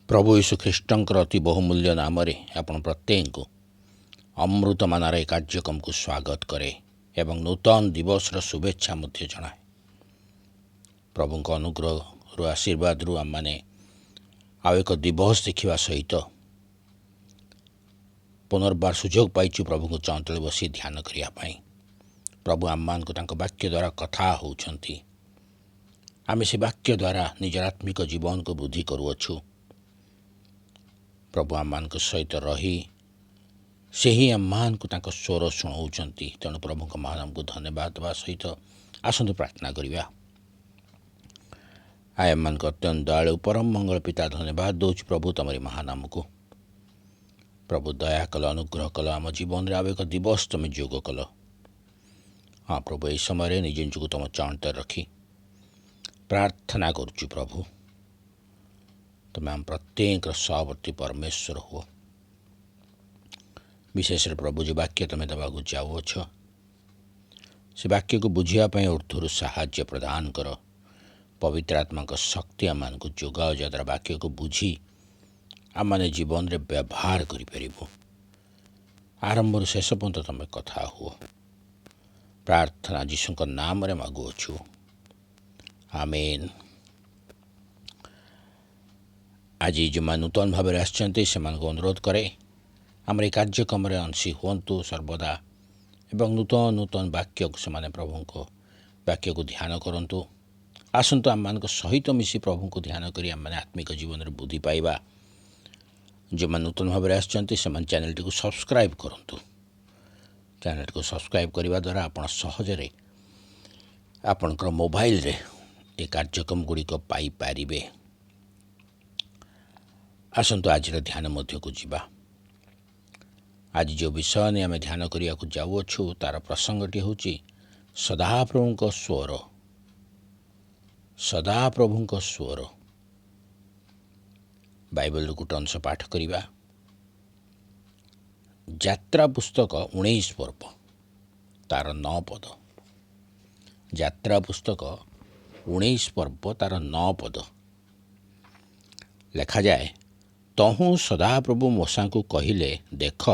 प्रभु यीशु ख्रीष्टंकर अति बहुमूल्य नाम आपण प्रत्येक को अमृतमानार कार्यक्रम को स्वागत करे एवं नूतन दिवस शुभेच्छा मध्य जनाए। प्रभु अनुग्रह आशीर्वाद रु आम मैंने आउ एक दिवस देखा सहित पुनर्बार सुजोग पाइचु प्रभु को चंचल बसी ध्यान करने। प्रभु आम मान को वाक्य द्वारा कथा होउछंती। आम से वाक्य द्वारा निज आत्मिक जीवन को वृद्धि करुअछु। प्रभु आम मान सहित रही से ही आम मान को स्वर शुणाऊँच। तेणु प्रभु को महान को धन्यवाद देवा सहित आसतु प्रार्थना करवा। आय आम मान अत्यंत दयालु परम मंगल पिता धन्यवाद दौच प्रभु तमरी महानाम को। प्रभु दया कल अनुग्रह कल आम जीवन में आव एक दिवस तुम जोग कल। हाँ प्रभु यह समय निज निजक तुम चरणते रखी प्रार्थना करुचु। प्रभु तुम आम प्रत्येक सहवर्ती परमेश्वर हो। विशेष प्रभु जो वाक्य तुम्हें देवाक जाऊछ से वाक्य को बुझापी ऊर्ध्वर साहाय्य प्रदान कर। पवित्र आत्मा का शक्ति आम को जोगाओ जद्वारा वाक्य को बुझी आम मैंने जीवन में व्यवहार करूँ। आरंभ शेष पर्यंत तुम कथा हुआ। प्रार्थना जीशु नाम रे मागुअछु, आमेन। आज जो मैं नूतन भाव से अनुरोध करे आम कार्यक्रम अंशी हूँ सर्वदा एवं नूतन नूतन वाक्य को से प्रभु को वाक्य को ध्यान करूँ। आसतु आम मान सहित मिसी प्रभु को ध्यान करी आम मैंने आत्मिक जीवन में बुद्धि पाइबा। जो मैं नूतन भाव से चैनल टी सब्सक्राइब करूँ। चैनल को सब्सक्राइब करने द्वारा आप सहजरे आपणकर मोबाइल रे ये कार्यक्रम गुड़िक पाइपारे। आसतु आज ध्यान मध्य को जीवा। आज जो विषय ने आम ध्यान करने को जाऊँ तार प्रसंगटी हूँ सदाप्रभु को स्वर। सदाप्रभु को स्वर बाइबल गोटे अंश पाठ करवा। यात्रा पुस्तक 19 पर्व तार 9 पद। यात्रा पुस्तक 19 पर्व तार 9 पद लिखा जाए। तहु सदाप्रभु मूसा को कहिले, देख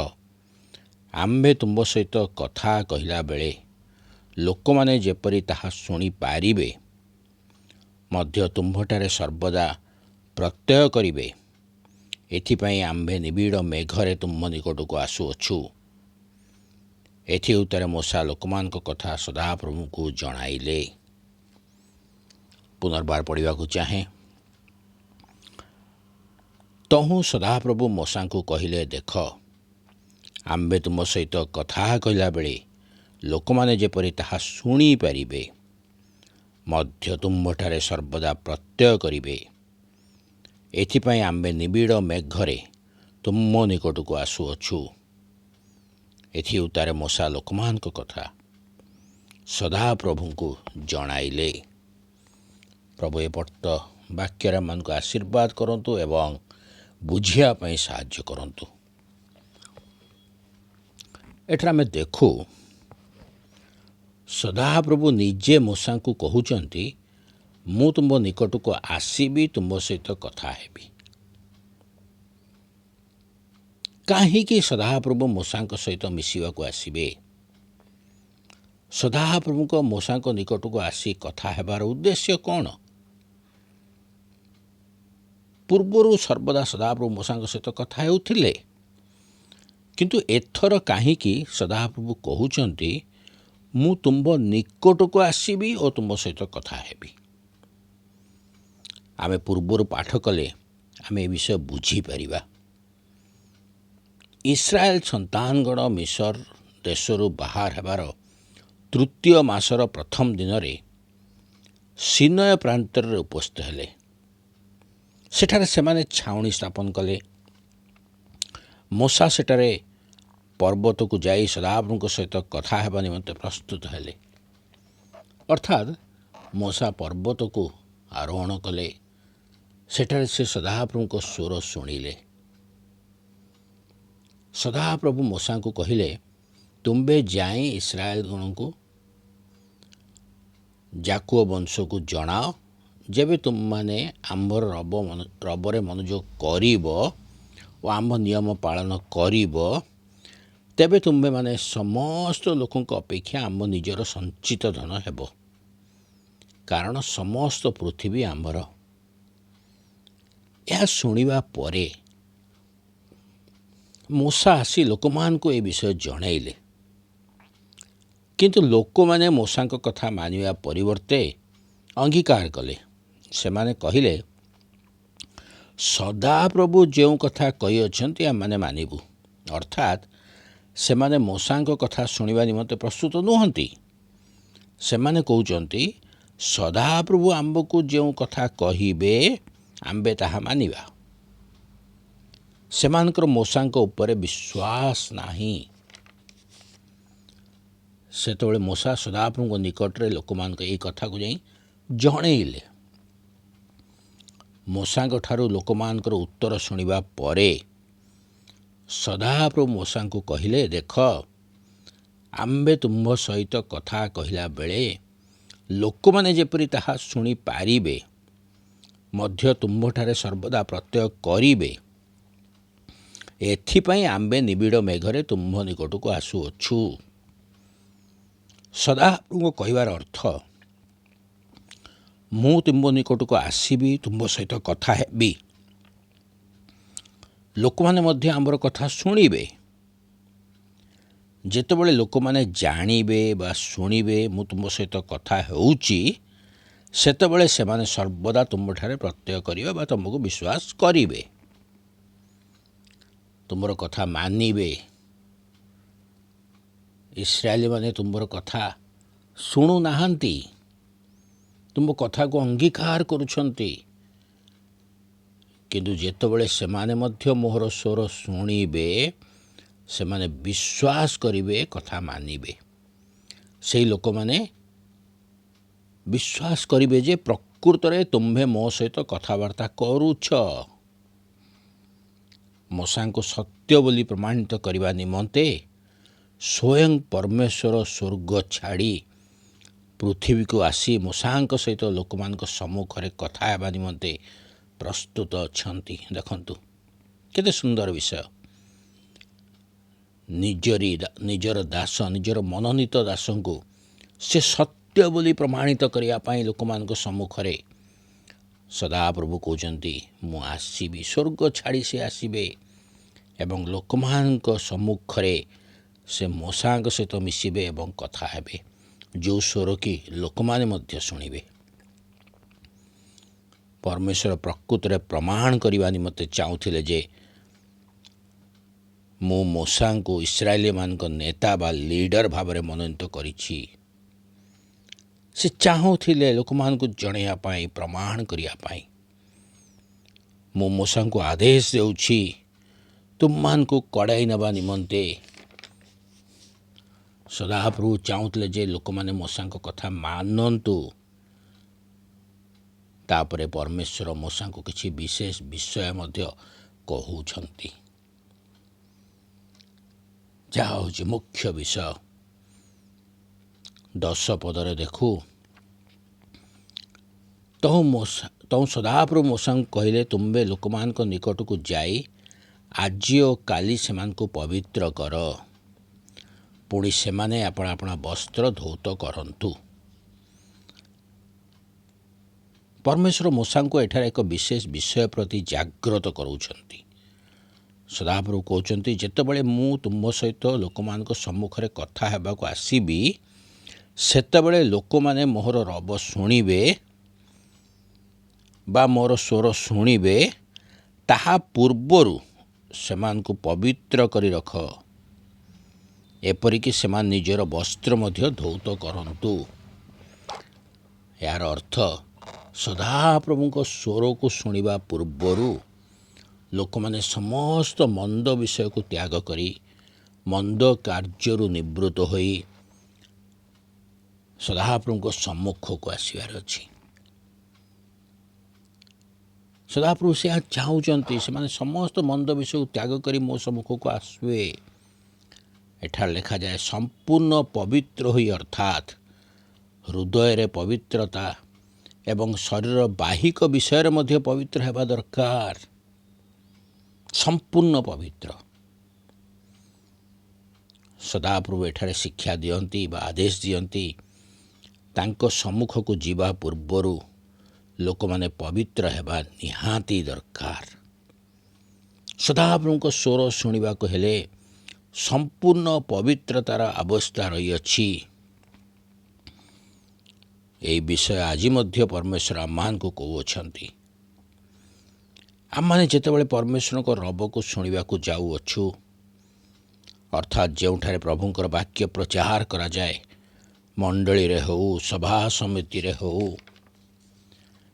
आम्भे तुम सहित कथा कहला बेले लोक माने जेपरि ताहा शुणी पारिबे मध्य तुम्भटारे सर्वदा प्रत्यय करिबे। एथिपाई आम्भे निबिड़ मेघरे तुम निकट को आसुअछु। एथि उत्तर मूसा लोकमान को कथा सदाप्रभु को जणाइले। पुनर्बार पढ़ा को चाहे। तहु सदाप्रभु मूसा को कहिले, देख आम्भे तुम सहित कथा कहला बेले लोक माने जेपरि ताहा शुणी पारिबे मध्य तुम्भठारे सर्वदा प्रत्यय करिबे। एथिपाई आम्भे निबिड़ मेघरे तुम निकट को आसुअछु। एथि उत्तर मूसा लोकमान को कथा सदाप्रभु को जणाइले। प्रभु ए पट वाक्य मान को आशीर्वाद करंतु एवं बुझिया पई साहाय्य करंतु। एठरा आमे देखू सदाप्रभु निजे मूसा को कहउचंती, मु तुम निकट को आसीबी, तुम सहित कथा हेबी। काहीकि सदाप्रभु मूसा सहित मिसिवा को आसीबे। सदाप्रभु को मूसा को निकट को आसी कथा हेबार उद्देश्य कौन? पूर्वर सर्वदा सदाप्रभु मूसा सहित कथा हेउथिले, किंतु एथर काहीकि सदाप्रभु कहउचंती, मु तुम निकट को आसीबी और तुम सहित कथा हेबी। आमे पूर्वर पाठ कले आमे विषय बुझी परिबा। इस्राएल संतानगण मिसर देशरू बाहर हेबार तृतीय मासर प्रथम दिन रे सिनय प्रांतर उपस्थित हेले। सेठारे सेमाने छाउणी स्थापन कले। मूसा सेठारे पर्वत को जाई सदाप्रभु सहित कथा हेबा निमंते प्रस्तुत हेले। अर्थात मूसा पर्वत को आरोहण कले। सेठारे से सदाप्रभु को स्वर शुणिले। सदाप्रभु मूसा को कहिले, तुम्बे जाए इस्राएल गण को जाकुब वंश को जनाओ ଯେବେ ତୁମମାନେ ଆମ୍ଭର ରବରେ ମନୋଯୋଗ କରିବ ଓ ଆମ୍ଭ ନିୟମ ପାଳନ କରିବ, ତେବେ ତୁମ୍ଭେମାନେ ସମସ୍ତ ଲୋକଙ୍କ ଅପେକ୍ଷା ଆମ ନିଜର ସଞ୍ଚିତ ଧନ ହେବ, କାରଣ ସମସ୍ତ ପୃଥିବୀ ଆମ୍ଭର। ଏହା ଶୁଣିବା ପରେ ମୂଷା ଆସି ଲୋକମାନଙ୍କୁ ଏ ବିଷୟ ଜଣାଇଲେ। କିନ୍ତୁ ଲୋକମାନେ ମୂଷାଙ୍କ କଥା ମାନିବା ପରିବର୍ତ୍ତେ ଅଙ୍ଗୀକାର କଲେ। ସେମାନେ କହିଲେ, ସଦାପ୍ରଭୁ ଯେଉଁ କଥା କହିଅଛନ୍ତି ଆମମାନେ ମାନିବୁ। ଅର୍ଥାତ୍ ସେମାନେ ମୂଷାଙ୍କ କଥା ଶୁଣିବା ନିମନ୍ତେ ପ୍ରସ୍ତୁତ ନୁହନ୍ତି। ସେମାନେ କହୁଛନ୍ତି, ସଦାପ୍ରଭୁ ଆମ୍ଭକୁ ଯେଉଁ କଥା କହିବେ ଆମ୍ଭେ ତାହା ମାନିବା। ସେମାନଙ୍କର ମୂଷାଙ୍କ ଉପରେ ବିଶ୍ୱାସ ନାହିଁ। ସେତେବେଳେ ମୂଷା ସଦାପ୍ରଭୁଙ୍କ ନିକଟରେ ଲୋକମାନଙ୍କ ଏହି କଥାକୁ ଯାଇ ଜଣେଇଲେ। ମୂଷାଙ୍କ ଠାରୁ ଲୋକମାନଙ୍କର ଉତ୍ତର ଶୁଣିବା ପରେ ସଦାପ୍ରଭୁ ମୂଷାଙ୍କୁ କହିଲେ, ଦେଖ, ଆମ୍ଭେ ତୁମ୍ଭ ସହିତ କଥା କହିଲା ବେଳେ ଲୋକମାନେ ଯେପରି ତାହା ଶୁଣିପାରିବେ ମଧ୍ୟ ତୁମ୍ଭଠାରେ ସର୍ବଦା ପ୍ରତ୍ୟୟ କରିବେ, ଏଥିପାଇଁ ଆମ୍ଭେ ନିବିଡ଼ ମେଘରେ ତୁମ୍ଭ ନିକଟକୁ ଆସୁଅଛୁ। ସଦାପ୍ରଭୁଙ୍କ କହିବାର ଅର୍ଥ, ମୁଁ ତୁମ୍ଭ ନିକଟକୁ ଆସିବି, ତୁମ୍ଭ ସହିତ କଥା ହେବି, ଲୋକମାନେ ମଧ୍ୟ ଆମର କଥା ଶୁଣିବେ। ଯେତେବେଳେ ଲୋକମାନେ ଜାଣିବେ ବା ଶୁଣିବେ ମୁଁ ତୁମ ସହିତ କଥା ହେଉଛି, ସେତେବେଳେ ସେମାନେ ସର୍ବଦା ତୁମଠାରେ ପ୍ରତ୍ୟୟ କରିବେ ବା ତୁମକୁ ବିଶ୍ୱାସ କରିବେ, ତୁମର କଥା ମାନିବେ। ଇସ୍ରାଏଲୀମାନେ ତୁମର କଥା ଶୁଣୁନାହାନ୍ତି, ତୁମ କଥାକୁ ଅଙ୍ଗୀକାର କରୁଛନ୍ତି। କିନ୍ତୁ ଯେତେବେଳେ ସେମାନେ ମଧ୍ୟ ମୋହର ସ୍ୱର ଶୁଣିବେ, ସେମାନେ ବିଶ୍ୱାସ କରିବେ, କଥା ମାନିବେ। ସେହି ଲୋକମାନେ ବିଶ୍ୱାସ କରିବେ ଯେ ପ୍ରକୃତରେ ତୁମ୍ଭେ ମୋ ସହିତ କଥାବାର୍ତ୍ତା କରୁଛ। ମୂଷାଙ୍କୁ ସତ୍ୟ ବୋଲି ପ୍ରମାଣିତ କରିବା ନିମନ୍ତେ ସ୍ୱୟଂ ପରମେଶ୍ୱର ସ୍ୱର୍ଗ ଛାଡ଼ି ପୃଥିବୀକୁ ଆସି ମୂଷାଙ୍କ ସହିତ ଲୋକମାନଙ୍କ ସମ୍ମୁଖରେ କଥା ହେବା ନିମନ୍ତେ ପ୍ରସ୍ତୁତ ଅଛନ୍ତି। ଦେଖନ୍ତୁ କେତେ ସୁନ୍ଦର ବିଷୟ। ନିଜର ଦାସ, ନିଜର ମନୋନୀତ ଦାସଙ୍କୁ ସେ ସତ୍ୟ ବୋଲି ପ୍ରମାଣିତ କରିବା ପାଇଁ ଲୋକମାନଙ୍କ ସମ୍ମୁଖରେ ସଦାପ୍ରଭୁ କହୁଛନ୍ତି, ମୁଁ ଆସିବି। ସ୍ୱର୍ଗ ଛାଡ଼ି ସେ ଆସିବେ ଏବଂ ଲୋକମାନଙ୍କ ସମ୍ମୁଖରେ ସେ ମୂଷାଙ୍କ ସହିତ ମିଶିବେ ଏବଂ କଥା ହେବେ, ଯେଉଁ ସ୍ୱର କି ଲୋକମାନେ ମଧ୍ୟ ଶୁଣିବେ। ପରମେଶ୍ୱର ପ୍ରକୃତରେ ପ୍ରମାଣ କରିବା ନିମନ୍ତେ ଚାହୁଁଥିଲେ ଯେ ମୁଁ ମୂଷାଙ୍କୁ ଇସ୍ରାଏଲୀମାନଙ୍କ ନେତା ବା ଲିଡର ଭାବରେ ମନୋନୀତ କରିଛି। ସେ ଚାହୁଁଥିଲେ ଲୋକମାନଙ୍କୁ ଜଣାଇବା ପାଇଁ, ପ୍ରମାଣ କରିବା ପାଇଁ। ମୁଁ ମୂଷାଙ୍କୁ ଆଦେଶ ଦେଉଛି ତୁମମାନଙ୍କୁ କଡ଼ାଇ ନେବା ନିମନ୍ତେ। ସଦାପ୍ରଭୁ ଚାହୁଁଥିଲେ ଯେ ଲୋକମାନେ ମୂଷାଙ୍କ କଥା ମାନନ୍ତୁ। ତାପରେ ପରମେଶ୍ୱର ମୂଷାଙ୍କୁ କିଛି ବିଶେଷ ବିଷୟ ମଧ୍ୟ କହୁଛନ୍ତି, ଯାହା ହେଉଛି ମୁଖ୍ୟ ବିଷୟ। 10 ପଦରେ ଦେଖୁ, ତହୁଁ ସଦାପ୍ରଭୁ ମୂଷାଙ୍କୁ କହିଲେ, ତୁମ୍ଭେ ଲୋକମାନଙ୍କ ନିକଟକୁ ଯାଇ ଆଜି ଓ କାଲି ସେମାନଙ୍କୁ ପବିତ୍ର କର, ପୁଣି ସେମାନେ ଆପଣା ଆପଣା ବସ୍ତ୍ର ଧୌତ କରନ୍ତୁ। ପରମେଶ୍ୱର ମୂଷାଙ୍କୁ ଏଠାରେ ଏକ ବିଶେଷ ବିଷୟ ପ୍ରତି ଜାଗ୍ରତ କରାଉଛନ୍ତି। ସଦାପ୍ରଭୁ କହୁଛନ୍ତି, ଯେତେବେଳେ ମୁଁ ତୁମ ସହିତ ଲୋକମାନଙ୍କ ସମ୍ମୁଖରେ କଥା ହେବାକୁ ଆସିବି, ସେତେବେଳେ ଲୋକମାନେ ମୋହର ରବ ଶୁଣିବେ ବା ମୋର ସ୍ୱର ଶୁଣିବେ, ତାହା ପୂର୍ବରୁ ସେମାନଙ୍କୁ ପବିତ୍ର କରି ରଖ, ଏପରିକି ସେମାନେ ନିଜର ବସ୍ତ୍ର ମଧ୍ୟ ଧୌତ କରନ୍ତୁ। ଏହାର ଅର୍ଥ, ସଦାପ୍ରଭୁଙ୍କ ସ୍ୱରକୁ ଶୁଣିବା ପୂର୍ବରୁ ଲୋକମାନେ ସମସ୍ତ ମନ୍ଦ ବିଷୟକୁ ତ୍ୟାଗ କରି ମନ୍ଦ କାର୍ଯ୍ୟରୁ ନିବୃତ୍ତ ହୋଇ ସଦାପ୍ରଭୁଙ୍କ ସମ୍ମୁଖକୁ ଆସିବାର ଅଛି। ସଦାପ୍ରଭୁ ସେ ଚାହୁଁଛନ୍ତି ସେମାନେ ସମସ୍ତ ମନ୍ଦ ବିଷୟକୁ ତ୍ୟାଗ କରି ମୋ ସମ୍ମୁଖକୁ ଆସିବେ। ଏଠାରେ ଲେଖାଯାଏ ସମ୍ପୂର୍ଣ୍ଣ ପବିତ୍ର ହୋଇ, ଅର୍ଥାତ୍ ହୃଦୟରେ ପବିତ୍ରତା ଏବଂ ଶରୀର ବାହିକ ବିଷୟରେ ମଧ୍ୟ ପବିତ୍ର ହେବା ଦରକାର, ସମ୍ପୂର୍ଣ୍ଣ ପବିତ୍ର। ସଦାପ୍ରଭୁ ଏଠାରେ ଶିକ୍ଷା ଦିଅନ୍ତି ବା ଆଦେଶ ଦିଅନ୍ତି, ତାଙ୍କ ସମ୍ମୁଖକୁ ଯିବା ପୂର୍ବରୁ ଲୋକମାନେ ପବିତ୍ର ହେବା ନିହାତି ଦରକାର। ସଦାପ୍ରଭୁଙ୍କ ସ୍ୱର ଶୁଣିବାକୁ ହେଲେ ସମ୍ପୂର୍ଣ୍ଣ ପବିତ୍ରତାର ଅବସ୍ଥା ରହିଅଛି। ଏହି ବିଷୟ ଆଜି ମଧ୍ୟ ପରମେଶ୍ୱର ଆମମାନଙ୍କୁ କହୁଅଛନ୍ତି। ଆମମାନେ ଯେତେବେଳେ ପରମେଶ୍ୱରଙ୍କ ରବକୁ ଶୁଣିବାକୁ ଯାଉଅଛୁ, ଅର୍ଥାତ୍ ଯେଉଁଠାରେ ପ୍ରଭୁଙ୍କର ବାକ୍ୟ ପ୍ରଚାର କରାଯାଏ, ମଣ୍ଡଳୀରେ ହେଉ, ସଭା ସମିତିରେ ହେଉ,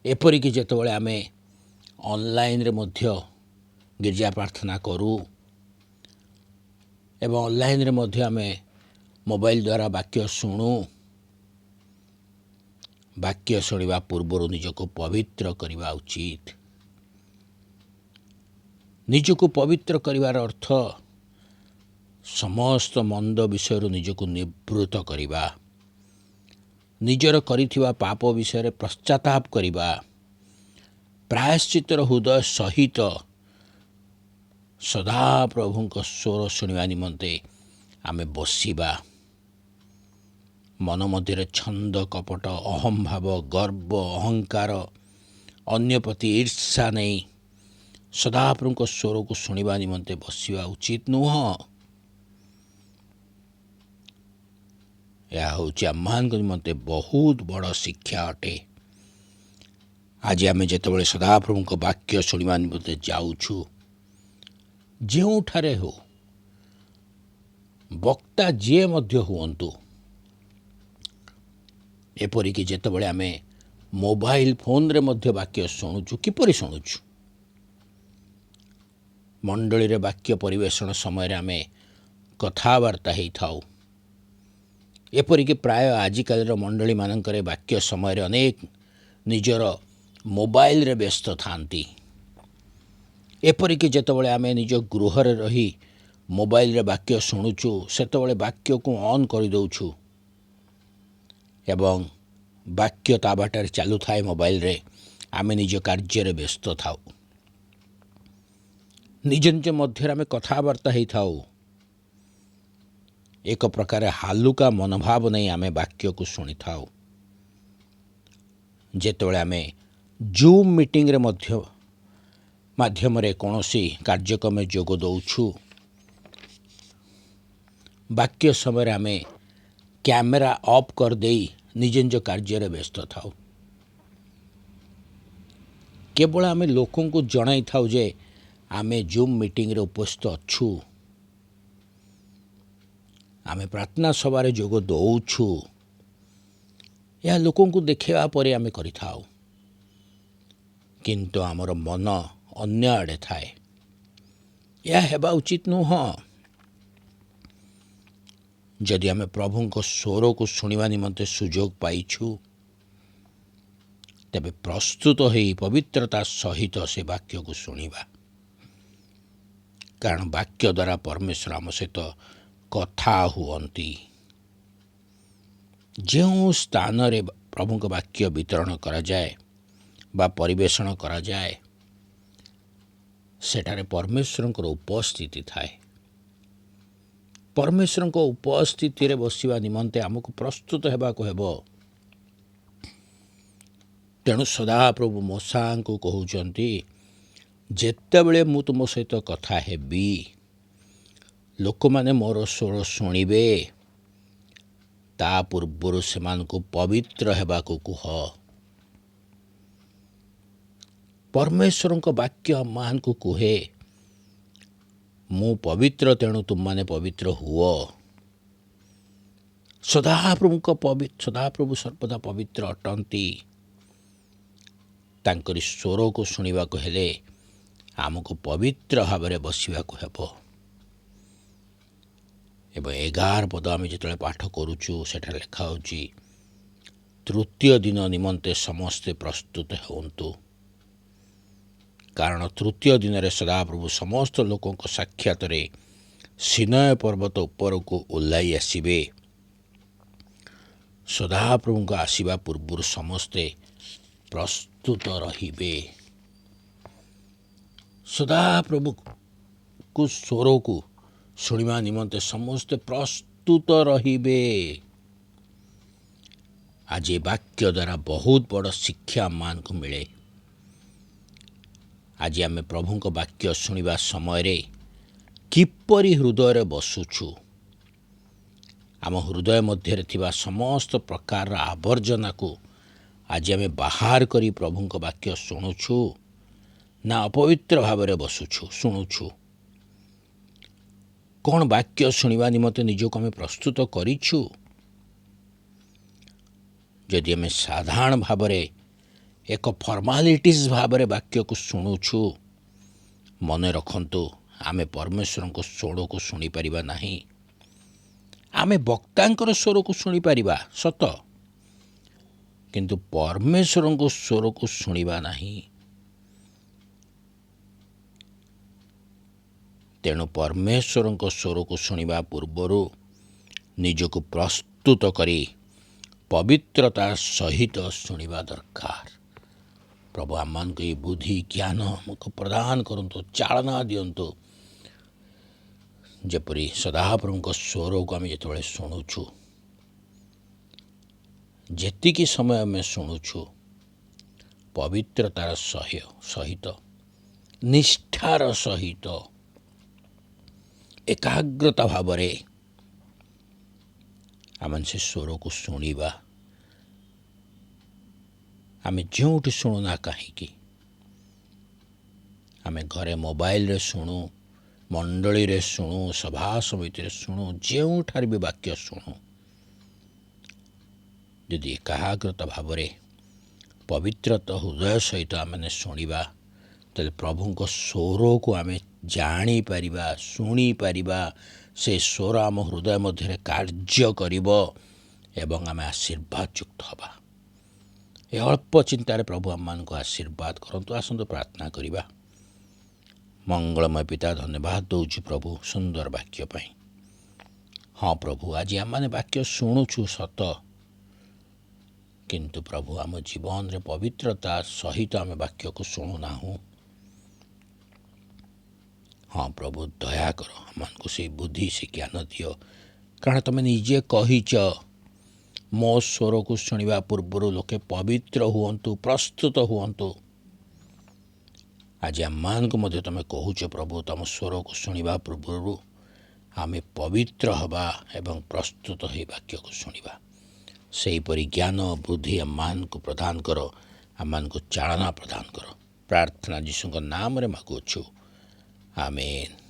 ଏପରିକି ଯେତେବେଳେ ଆମେ ଅନଲାଇନ୍ରେ ମଧ୍ୟ ଗିର୍ଜା ପ୍ରାର୍ଥନା କରୁ ଏବଂ ଅନଲାଇନ୍ରେ ମଧ୍ୟ ଆମେ ମୋବାଇଲ ଦ୍ୱାରା ବାକ୍ୟ ଶୁଣୁ, ବାକ୍ୟ ଶୁଣିବା ପୂର୍ବରୁ ନିଜକୁ ପବିତ୍ର କରିବା ଉଚିତ। ନିଜକୁ ପବିତ୍ର କରିବାର ଅର୍ଥ ସମସ୍ତ ମନ୍ଦ ବିଷୟରୁ ନିଜକୁ ନିବୃତ୍ତ କରିବା, ନିଜର କରିଥିବା ପାପ ବିଷୟରେ ପଶ୍ଚାତାପ କରିବା, ପ୍ରାୟଶ୍ଚିତ୍ତର ହୃଦୟ ସହିତ ସଦାପ୍ରଭୁଙ୍କ ସ୍ୱର ଶୁଣିବା ନିମନ୍ତେ ଆମେ ବସିବା। ମନ ମଧ୍ୟରେ ଛନ୍ଦ, କପଟ, ଅହଂଭାବ, ଗର୍ବ, ଅହଙ୍କାର, ଅନ୍ୟ ପ୍ରତି ଈର୍ଷା ନେଇ ସଦାପ୍ରଭୁଙ୍କ ସ୍ୱରକୁ ଶୁଣିବା ନିମନ୍ତେ ବସିବା ଉଚିତ ନୁହଁ। ଏହା ହେଉଛି ଆମମାନଙ୍କ ନିମନ୍ତେ ବହୁତ ବଡ଼ ଶିକ୍ଷା ଅଟେ। ଆଜି ଆମେ ଯେତେବେଳେ ସଦାପ୍ରଭୁଙ୍କ ବାକ୍ୟ ଶୁଣିବା ନିମନ୍ତେ ଯାଉଛୁ, ଯେଉଁଠାରେ ହେଉ, ବକ୍ତା ଯିଏ ମଧ୍ୟ ହୁଅନ୍ତୁ, ଏପରିକି ଯେତେବେଳେ ଆମେ ମୋବାଇଲ ଫୋନରେ ମଧ୍ୟ ବାକ୍ୟ ଶୁଣୁଛୁ, କିପରି ଶୁଣୁଛୁ? ମଣ୍ଡଳୀରେ ବାକ୍ୟ ପରିବେଷଣ ସମୟରେ ଆମେ କଥାବାର୍ତ୍ତା ହେଇଥାଉ। ଏପରିକି ପ୍ରାୟ ଆଜିକାଲିର ମଣ୍ଡଳୀମାନଙ୍କରେ ବାକ୍ୟ ସମୟରେ ଅନେକ ନିଜର ମୋବାଇଲରେ ବ୍ୟସ୍ତ ଥାନ୍ତି। ଏପରିକି ଯେତେବେଳେ ଆମେ ନିଜ ଗୃହରେ ରହି ମୋବାଇଲରେ ବାକ୍ୟ ଶୁଣୁଛୁ, ସେତେବେଳେ ବାକ୍ୟକୁ ଅନ୍ କରିଦେଉଛୁ ଏବଂ ବାକ୍ୟ ତା ବାଟରେ ଚାଲୁଥାଏ ମୋବାଇଲରେ, ଆମେ ନିଜ କାର୍ଯ୍ୟରେ ବ୍ୟସ୍ତ ଥାଉ। ନିଜ ନିଜ ମଧ୍ୟରେ ଆମେ କଥାବାର୍ତ୍ତା ହେଇଥାଉ। ଏକ ପ୍ରକାର ହାଲୁକା ମନୋଭାବ ନେଇ ଆମେ ବାକ୍ୟକୁ ଶୁଣିଥାଉ। ଯେତେବେଳେ ଆମେ ଜୁମ୍ ମିଟିଂରେ ମାଧ୍ୟମରେ କୌଣସି କାର୍ଯ୍ୟକ୍ରମରେ ଯୋଗ ଦେଉଛୁ, ବାକ୍ୟ ସମୟରେ ଆମେ କ୍ୟାମେରା ଅଫ୍ କରିଦେଇ ନିଜ ନିଜ କାର୍ଯ୍ୟରେ ବ୍ୟସ୍ତ ଥାଉ। କେବଳ ଆମେ ଲୋକଙ୍କୁ ଜଣାଇଥାଉ ଯେ ଆମେ ଜୁମ୍ ମିଟିଂରେ ଉପସ୍ଥିତ ଅଛୁ, ଆମେ ପ୍ରାର୍ଥନା ସଭାରେ ଯୋଗ ଦେଉଛୁ, ଏହା ଲୋକଙ୍କୁ ଦେଖାଇବା ପରେ ଆମେ କରିଥାଉ। କିନ୍ତୁ ଆମର ମନ ଅନ୍ୟ ଆଡ଼େ ଥାଏ। ଏହା ହେବା ଉଚିତ ନୁହଁ। ଯଦି ଆମେ ପ୍ରଭୁଙ୍କ ସ୍ୱରକୁ ଶୁଣିବା ନିମନ୍ତେ ସୁଯୋଗ ପାଇଛୁ, ତେବେ ପ୍ରସ୍ତୁତ ହୋଇ ପବିତ୍ରତା ସହିତ ସେ ବାକ୍ୟକୁ ଶୁଣିବା। କାରଣ ବାକ୍ୟ ଦ୍ୱାରା ପରମେଶ୍ୱର ଆମ ସହିତ କଥା ହୁଅନ୍ତି। ଯେଉଁ ସ୍ଥାନରେ ପ୍ରଭୁଙ୍କ ବାକ୍ୟ ବିତରଣ କରାଯାଏ ବା ପରିବେଷଣ କରାଯାଏ, ସେଠାରେ ପରମେଶ୍ୱରଙ୍କର ଉପସ୍ଥିତି ଥାଏ। ପରମେଶ୍ୱରଙ୍କ ଉପସ୍ଥିତିରେ ବସିବା ନିମନ୍ତେ ଆମକୁ ପ୍ରସ୍ତୁତ ହେବାକୁ ହେବ। ତେଣୁ ସଦାପ୍ରଭୁ ମୋଶାଙ୍କୁ କହୁଛନ୍ତି, ଯେତେବେଳେ ମୁଁ ତୁମ ସହିତ କଥା ହେବି, ଲୋକମାନେ ମୋର ସ୍ୱର ଶୁଣିବେ, ତା ପୂର୍ବରୁ ସେମାନଙ୍କୁ ପବିତ୍ର ହେବାକୁ କୁହ। ପରମେଶ୍ୱରଙ୍କ ବାକ୍ୟ ଆମମାନଙ୍କୁ କୁହେ, ମୁଁ ପବିତ୍ର, ତେଣୁ ତୁମମାନେ ପବିତ୍ର ହୁଅ। ସଦାପ୍ରଭୁ ସର୍ବଦା ପବିତ୍ର ଅଟନ୍ତି। ତାଙ୍କରି ସ୍ୱରକୁ ଶୁଣିବାକୁ ହେଲେ ଆମକୁ ପବିତ୍ର ଭାବରେ ବସିବାକୁ ହେବ। ଏବଂ 11 ପଦ ଆମେ ଯେତେବେଳେ ପାଠ କରୁଛୁ, ସେଠାରେ ଲେଖା ହେଉଛି, ତୃତୀୟ ଦିନ ନିମନ୍ତେ ସମସ୍ତେ ପ୍ରସ୍ତୁତ ହୁଅନ୍ତୁ। କାରଣ ତୃତୀୟ ଦିନରେ ସଦାପ୍ରଭୁ ସମସ୍ତ ଲୋକଙ୍କ ସାକ୍ଷାତରେ ସିନୟ ପର୍ବତ ଉପରକୁ ଓହ୍ଲାଇ ଆସିବେ। ସଦାପ୍ରଭୁଙ୍କ ଆସିବା ପୂର୍ବରୁ ସମସ୍ତେ ପ୍ରସ୍ତୁତ ରହିବେ। ସଦାପ୍ରଭୁକୁ ସ୍ୱରକୁ ଶୁଣିବା ନିମନ୍ତେ ସମସ୍ତେ ପ୍ରସ୍ତୁତ ରହିବେ। ଆଜି ବାକ୍ୟ ଦ୍ୱାରା ବହୁତ ବଡ଼ ଶିକ୍ଷା ଆମମାନଙ୍କୁ ମିଳେ। ଆଜି ଆମେ ପ୍ରଭୁଙ୍କ ବାକ୍ୟ ଶୁଣିବା ସମୟରେ କିପରି ହୃଦୟରେ ବସୁଛୁ, ଆମ ହୃଦୟ ମଧ୍ୟରେ ଥିବା ସମସ୍ତ ପ୍ରକାରର ଆବର୍ଜନାକୁ ଆଜି ଆମେ ବାହାର କରି ପ୍ରଭୁଙ୍କ ବାକ୍ୟ ଶୁଣୁଛୁ ନା ଅପବିତ୍ର ଭାବରେ ବସୁଛୁ ଶୁଣୁଛୁ? କ'ଣ ବାକ୍ୟ ଶୁଣିବା ନିମନ୍ତେ ନିଜକୁ ଆମେ ପ୍ରସ୍ତୁତ କରିଛୁ? ଯଦି ଆମେ ସାଧାରଣ ଭାବରେ ଏକ ଫର୍ମାଲିଟିଜ୍ ଭାବରେ ବାକ୍ୟକୁ ଶୁଣୁଛୁ, ମନେ ରଖନ୍ତୁ ଆମେ ପରମେଶ୍ୱରଙ୍କ ସ୍ୱରକୁ ଶୁଣିପାରିବା ନାହିଁ। ଆମେ ବକ୍ତାଙ୍କର ସ୍ୱରକୁ ଶୁଣିପାରିବା ସତ, କିନ୍ତୁ ପରମେଶ୍ୱରଙ୍କ ସ୍ୱରକୁ ଶୁଣିବା ନାହିଁ। ତେଣୁ ପରମେଶ୍ୱରଙ୍କ ସ୍ୱରକୁ ଶୁଣିବା ପୂର୍ବରୁ ନିଜକୁ ପ୍ରସ୍ତୁତ କରି ପବିତ୍ରତା ସହିତ ଶୁଣିବା ଦରକାର। ପ୍ରଭୁ ଆମମାନଙ୍କୁ ଏହି ବୁଦ୍ଧି ଜ୍ଞାନ ଆମକୁ ପ୍ରଦାନ କରନ୍ତୁ, ଚାଳନା ଦିଅନ୍ତୁ, ଯେପରି ସଦାପ୍ରଭୁଙ୍କ ସ୍ୱରକୁ ଆମେ ଯେତେବେଳେ ଶୁଣୁଛୁ, ଯେତିକି ସମୟ ଆମେ ଶୁଣୁଛୁ ପବିତ୍ରତାର ସହିତ ନିଷ୍ଠାର ସହିତ ଏକାଗ୍ରତା ଭାବରେ ଆମେ ସେ ସ୍ୱରକୁ ଶୁଣିବା। ଆମେ ଯେଉଁଠି ଶୁଣୁନା କାହିଁକି, ଆମେ ଘରେ ମୋବାଇଲରେ ଶୁଣୁ, ମଣ୍ଡଳୀରେ ଶୁଣୁ, ସଭା ସମିତିରେ ଶୁଣୁ, ଯେଉଁଠାରେ ବି ବାକ୍ୟ ଶୁଣୁ, ଯଦି ଏକାଗ୍ରତା ଭାବରେ ପବିତ୍ରତା ହୃଦୟ ସହିତ ଆମେ ଶୁଣିବା, ତେବେ ପ୍ରଭୁଙ୍କ ସ୍ୱରକୁ ଆମେ ଜାଣିପାରିବା, ଶୁଣିପାରିବା। ସେ ସ୍ୱର ଆମ ହୃଦୟ ମଧ୍ୟରେ କାର୍ଯ୍ୟ କରିବ ଏବଂ ଆମେ ଆଶୀର୍ବାଦ ଯୁକ୍ତ ହେବା। ଏ ଅଳ୍ପ ଚିନ୍ତାରେ ପ୍ରଭୁ ଆମମାନଙ୍କୁ ଆଶୀର୍ବାଦ କରନ୍ତୁ। ଆସନ୍ତୁ ପ୍ରାର୍ଥନା କରିବା। ମଙ୍ଗଳମୟ ପିତା, ଧନ୍ୟବାଦ ଦେଉଛୁ ପ୍ରଭୁ ସୁନ୍ଦର ବାକ୍ୟ ପାଇଁ। ହଁ ପ୍ରଭୁ, ଆଜି ଆମମାନେ ବାକ୍ୟ ଶୁଣୁଛୁ ସତ, କିନ୍ତୁ ପ୍ରଭୁ ଆମ ଜୀବନରେ ପବିତ୍ରତା ସହିତ ଆମେ ବାକ୍ୟକୁ ଶୁଣୁନାହୁଁ। ହଁ ପ୍ରଭୁ, ଦୟାକର ଆମମାନଙ୍କୁ ସେଇ ବୁଦ୍ଧି, ସେ ଜ୍ଞାନ ଦିଅ। କାରଣ ତୁମେ ନିଜେ କହିଛ, ମୋ ସ୍ୱରକୁ ଶୁଣିବା ପୂର୍ବରୁ ଲୋକେ ପବିତ୍ର ହୁଅନ୍ତୁ, ପ୍ରସ୍ତୁତ ହୁଅନ୍ତୁ। ଆଜି ଆମମାନଙ୍କୁ ମଧ୍ୟ ତୁମେ କହୁଛ ପ୍ରଭୁ, ତୁମ ସ୍ୱରକୁ ଶୁଣିବା ପୂର୍ବରୁ ଆମେ ପବିତ୍ର ହେବା ଏବଂ ପ୍ରସ୍ତୁତ ହୋଇ ବାକ୍ୟକୁ ଶୁଣିବା। ସେହିପରି ଜ୍ଞାନ ବୁଦ୍ଧି ଆମମାନଙ୍କୁ ପ୍ରଦାନ କର, ଆମମାନଙ୍କୁ ଚାଳନା ପ୍ରଦାନ କର। ପ୍ରାର୍ଥନା ଯୀଶୁଙ୍କ ନାମରେ ମାଗୁଅଛୁ, ଆମେନ୍।